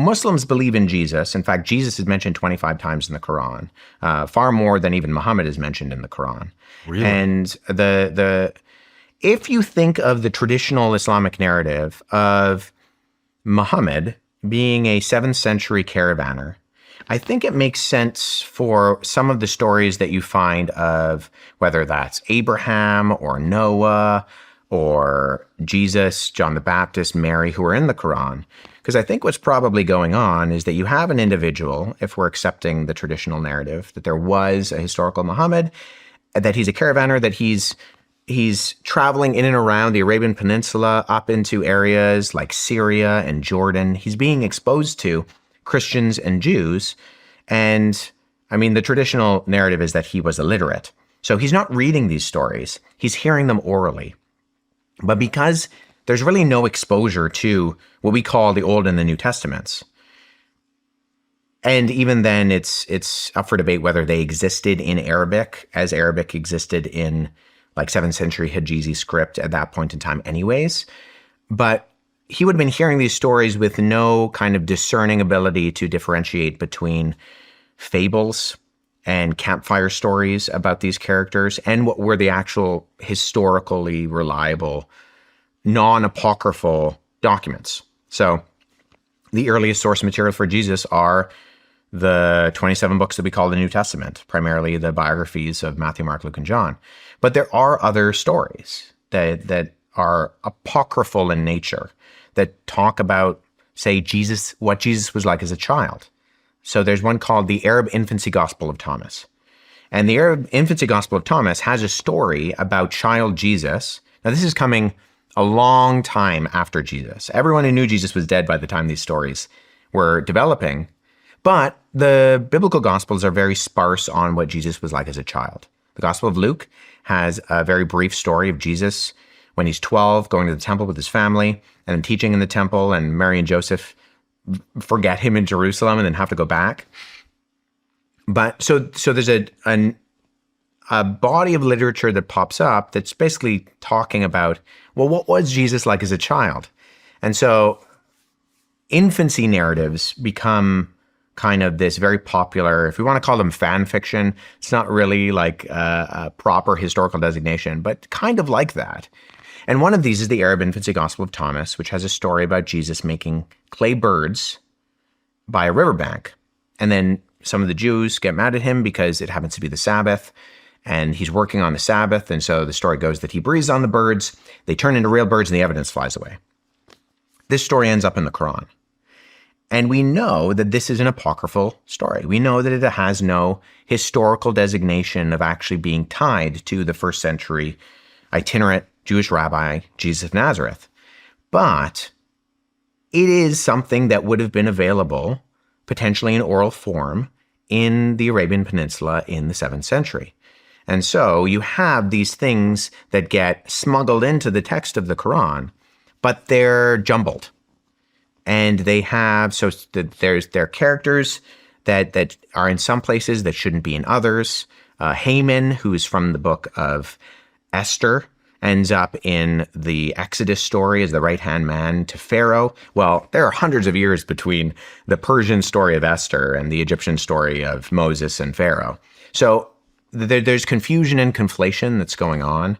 Muslims believe in Jesus. In fact, Jesus is mentioned 25 times in the Quran, far more than even Muhammad is mentioned in the Quran. Really? And if you think of the traditional Islamic narrative of Muhammad being a 7th century caravaner, I think it makes sense for some of the stories that you find of whether that's Abraham or Noah or Jesus, John the Baptist, Mary, who are in the Quran. Because I think what's probably going on is that you have an individual, if we're accepting the traditional narrative, that there was a historical Muhammad, that he's a caravaner, that he's traveling in and around the Arabian Peninsula up into areas like Syria and Jordan. He's being exposed to Christians and Jews. And I mean, the traditional narrative is that he was illiterate. So he's not reading these stories. He's hearing them orally. But because there's really no exposure to what we call the Old and the New Testaments, and even then it's up for debate whether they existed in Arabic as Arabic existed in like 7th century Hijazi script at that point in time anyways. But he would have been hearing these stories with no kind of discerning ability to differentiate between fables and campfire stories about these characters and what were the actual historically reliable, non-apocryphal documents. So the earliest source material for Jesus are the 27 books that we call the New Testament, primarily the biographies of Matthew, Mark, Luke, and John. But there are other stories that are apocryphal in nature that talk about, say, Jesus, what Jesus was like as a child. So there's one called the Arab Infancy Gospel of Thomas. And the Arab Infancy Gospel of Thomas has a story about child Jesus. Now, this is coming a long time after Jesus. Everyone who knew Jesus was dead by the time these stories were developing. But the biblical Gospels are very sparse on what Jesus was like as a child. The Gospel of Luke has a very brief story of Jesus when he's 12, going to the temple with his family and then teaching in the temple, and Mary and Joseph forget him in Jerusalem and then have to go back. But so there's a body of literature that pops up that's basically talking about, well, what was Jesus like as a child? And so infancy narratives become kind of this very popular, if we want to call them fan fiction, it's not really like a proper historical designation, but kind of like that. And one of these is the Arab Infancy Gospel of Thomas, which has a story about Jesus making clay birds by a riverbank. And then some of the Jews get mad at him because it happens to be the Sabbath, and he's working on the Sabbath. And so the story goes that he breathes on the birds, they turn into real birds, and the evidence flies away. This story ends up in the Quran. And we know that this is an apocryphal story. We know that it has no historical designation of actually being tied to the 1st century itinerant Jewish rabbi, Jesus of Nazareth. But it is something that would have been available, potentially in oral form, in the Arabian Peninsula in the 7th century. And so you have these things that get smuggled into the text of the Quran, but they're jumbled. And they have, so there are characters that are in some places that shouldn't be in others. Haman, who is from the book of Esther, ends up in the Exodus story as the right-hand man to Pharaoh. Well, there are hundreds of years between the Persian story of Esther and the Egyptian story of Moses and Pharaoh. So there's confusion and conflation that's going on.